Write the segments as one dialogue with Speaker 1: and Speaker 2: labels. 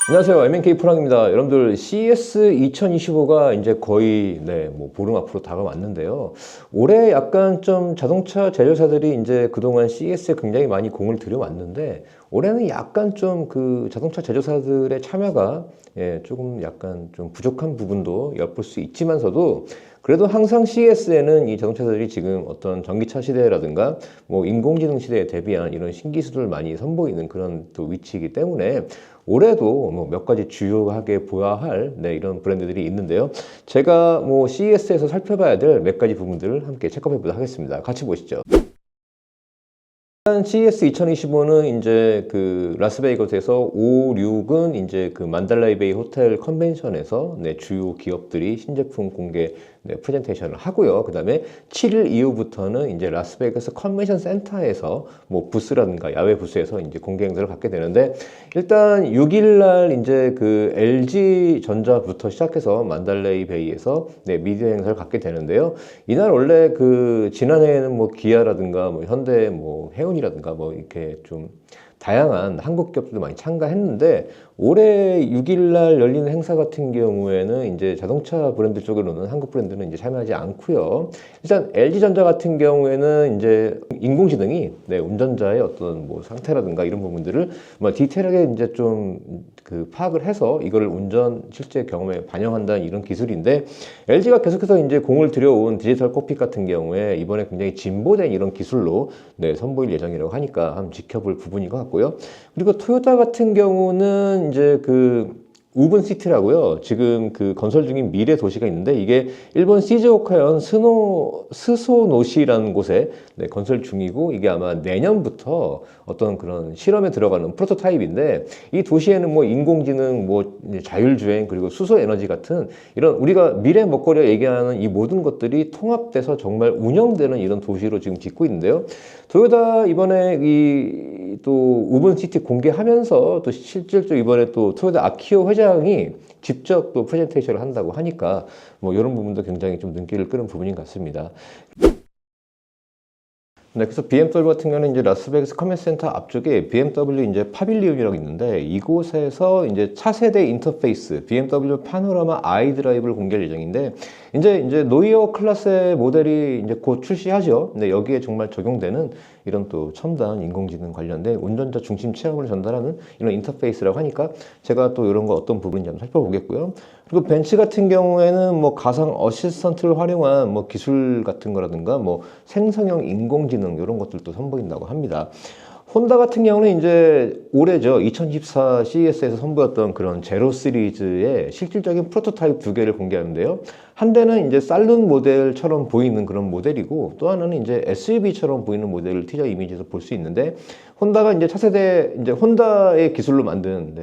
Speaker 1: 안녕하세요. MNK 프랑입니다. 여러분들 CES 2025가 이제 거의 뭐 보름 앞으로 다가왔는데요. 올해 약간 좀 자동차 제조사들이 이제 그동안 CES에 굉장히 많이 공을 들여왔는데 올해는 약간 좀 그 자동차 제조사들의 참여가 조금 약간 좀 부족한 부분도 엿볼 수 있지만서도 그래도 항상 CES에는 이 자동차들이 지금 어떤 전기차 시대라든가 뭐 인공지능 시대에 대비한 이런 신기술을 많이 선보이는 그런 또 위치이기 때문에 올해도 뭐 몇 가지 주요하게 보아야 할 이런 브랜드들이 있는데요. 제가 뭐 CES에서 살펴봐야 될 몇 가지 부분들을 함께 체크해 보도록 하겠습니다. 같이 보시죠. 일단 CES 2025는 이제 그 라스베이거스에서 5, 6은 이제 그 만달라이 베이 호텔 컨벤션에서 주요 기업들이 신제품 공개 프레젠테이션을 하고요. 그 다음에 7일 이후부터는 이제 라스베이거스 컨벤션 센터에서 뭐 부스라든가 야외 부스에서 이제 공개 행사를 갖게 되는데 일단 6일 날 이제 그 LG 전자부터 시작해서 만달레이 베이에서 미디어 행사를 갖게 되는데요. 이날 원래 그 지난해에는 뭐 기아라든가 뭐 현대 뭐 해운이라든가 뭐 이렇게 좀 다양한 한국 기업들도 많이 참가했는데 올해 6일날 열리는 행사 같은 경우에는 이제 자동차 브랜드 쪽으로는 한국 브랜드는 이제 참여하지 않고요. 일단 LG전자 같은 경우에는 이제 인공지능이 운전자의 어떤 뭐 상태라든가 이런 부분들을 뭐 디테일하게 이제 좀 그 파악을 해서 이거를 운전 실제 경험에 반영한다는 이런 기술인데 LG가 계속해서 이제 공을 들여온 디지털 콕핏 같은 경우에 이번에 굉장히 진보된 이런 기술로 선보일 예정이라고 하니까 한번 지켜볼 부분인 것 같고요. 그리고 토요타 같은 경우는 이제 그 우븐시티라고요. 지금 그 건설 중인 미래 도시가 있는데 이게 일본 시즈오카현 스소노시라는 곳에 건설 중이고 이게 아마 내년부터 어떤 그런 실험에 들어가는 프로토타입인데 이 도시에는 뭐 인공지능, 뭐 자율주행 그리고 수소에너지 같은 이런 우리가 미래 먹거리가 얘기하는 이 모든 것들이 통합돼서 정말 운영되는 이런 도시로 지금 짓고 있는데요. 토요타 이번에 이 또 우븐시티 공개하면서 또 실질적으로 이번에 또 토요타 아키오 회장이 직접 또 프레젠테이션을 한다고 하니까 뭐 이런 부분도 굉장히 좀 눈길을 끄는 부분인 것 같습니다. 그래서 BMW 같은 경우는 이제 라스베이거스 커뮤니티 센터 앞쪽에 BMW 이제 파빌리온이라고 있는데 이곳에서 이제 차세대 인터페이스 BMW 파노라마 아이 드라이브를 공개할 예정인데 이제 노이어 클래스의 모델이 이제 곧 출시하죠. 근데 여기에 정말 적용되는 이런 또 첨단 인공지능 관련된 운전자 중심 체험을 전달하는 이런 인터페이스라고 하니까 제가 또 이런 거 어떤 부분인지 한번 살펴보겠고요. 그리고 벤츠 같은 경우에는 뭐 가상 어시스턴트를 활용한 뭐 기술 같은 거라든가 뭐 생성형 인공지능 이런 것들도 선보인다고 합니다. 혼다 같은 경우는 이제 올해죠. 2014 CES에서 선보였던 그런 제로 시리즈의 실질적인 프로토타입 2개를 공개하는데요. 한 대는 이제 살룬 모델처럼 보이는 그런 모델이고 또 하나는 이제 SUV처럼 보이는 모델을 티저 이미지에서 볼 수 있는데 혼다가 이제 차세대 이제 혼다의 기술로 만든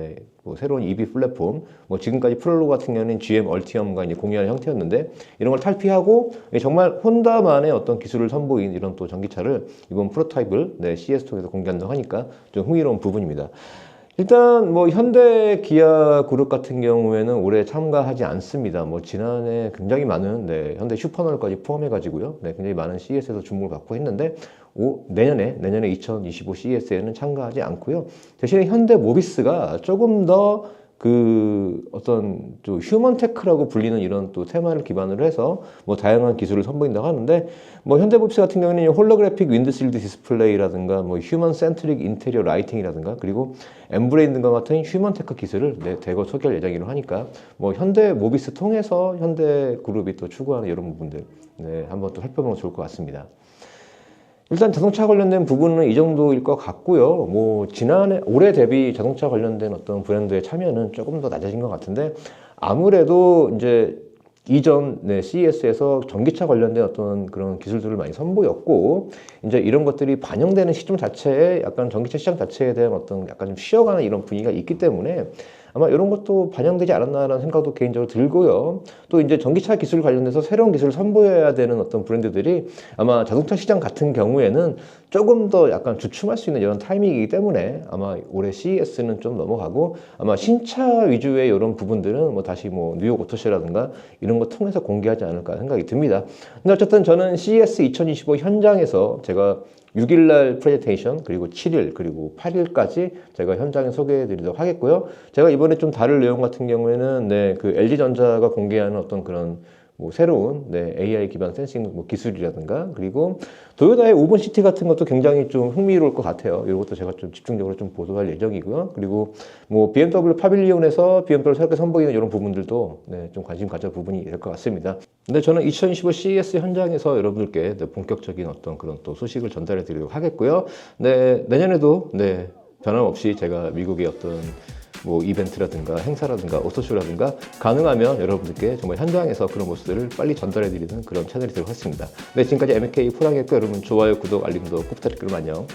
Speaker 1: 뭐 새로운 EV 플랫폼, 뭐 지금까지 프롤로그 같은 경우는 GM 얼티엄과 이제 공유한 형태였는데 이런 걸 탈피하고 정말 혼다만의 어떤 기술을 선보인 이런 또 전기차를 이번 프로토타입을 CES 쪽에서 공개한다고 하니까 좀 흥미로운 부분입니다. 일단 뭐 현대 기아 그룹 같은 경우에는 올해 참가하지 않습니다. 뭐 지난해 굉장히 많은 현대 슈퍼널까지 포함해 가지고요. 굉장히 많은 CES에서 주목을 받고 했는데 내년에 2025 CES에는 참가하지 않고요. 대신에 현대 모비스가 조금 더 그 어떤 좀 휴먼 테크라고 불리는 이런 또 테마를 기반으로 해서 뭐 다양한 기술을 선보인다고 하는데 뭐 현대모비스 같은 경우는 홀로그래픽 윈드실드 디스플레이라든가 뭐 휴먼 센트릭 인테리어 라이팅이라든가 그리고 엠브레인 등과 같은 휴먼 테크 기술을 대거 소개할 예정이라고 하니까 뭐 현대모비스 통해서 현대그룹이 또 추구하는 이런 부분들 한번 또 살펴보면 좋을 것 같습니다. 일단 자동차 관련된 부분은 이 정도일 것 같고요. 뭐 올해 대비 자동차 관련된 어떤 브랜드의 참여는 조금 더 낮아진 것 같은데 아무래도 이제 이전 CES에서 전기차 관련된 어떤 그런 기술들을 많이 선보였고 이제 이런 것들이 반영되는 시점 자체에 약간 전기차 시장 자체에 대한 어떤 약간 좀 쉬어가는 이런 분위기가 있기 때문에 아마 이런 것도 반영되지 않았나라는 생각도 개인적으로 들고요. 또 이제 전기차 기술 관련돼서 새로운 기술을 선보여야 되는 어떤 브랜드들이 아마 자동차 시장 같은 경우에는 조금 더 약간 주춤할 수 있는 이런 타이밍이기 때문에 아마 올해 CES는 좀 넘어가고 아마 신차 위주의 이런 부분들은 뭐 다시 뭐 뉴욕 오토쇼라든가 이런 거 통해서 공개하지 않을까 생각이 듭니다. 근데 어쨌든 저는 CES 2025 현장에서 제가 6일날 프레젠테이션 그리고 7일 그리고 8일까지 제가 현장에 소개해 드리도록 하겠고요. 제가 이번에 좀 다룰 내용 같은 경우에는 네, 그 LG전자가 공개하는 어떤 그런 뭐 새로운 네, AI 기반 센싱 뭐 기술이라든가 그리고 도요타의 오븐시티 같은 것도 굉장히 좀 흥미로울 것 같아요. 이것도 제가 좀 집중적으로 좀 보도할 예정이고요. 그리고 뭐 BMW 파빌리온에서 BMW 새롭게 선보이는 이런 부분들도 네, 좀 관심 가질 부분이 될 것 같습니다. 근데 저는 2025 CES 현장에서 여러분들께 네, 본격적인 어떤 그런 또 소식을 전달해 드리도록 하겠고요. 네, 내년에도 네, 변함없이 제가 미국의 어떤 뭐 이벤트라든가 행사라든가 오토쇼라든가 가능하면 여러분들께 정말 현장에서 그런 모습들을 빨리 전달해 드리는 그런 채널이 되도록 하겠습니다. 네, 지금까지 MK 포랑이었고 여러분 좋아요, 구독, 알림도 꼭 부탁드리고요. 안녕.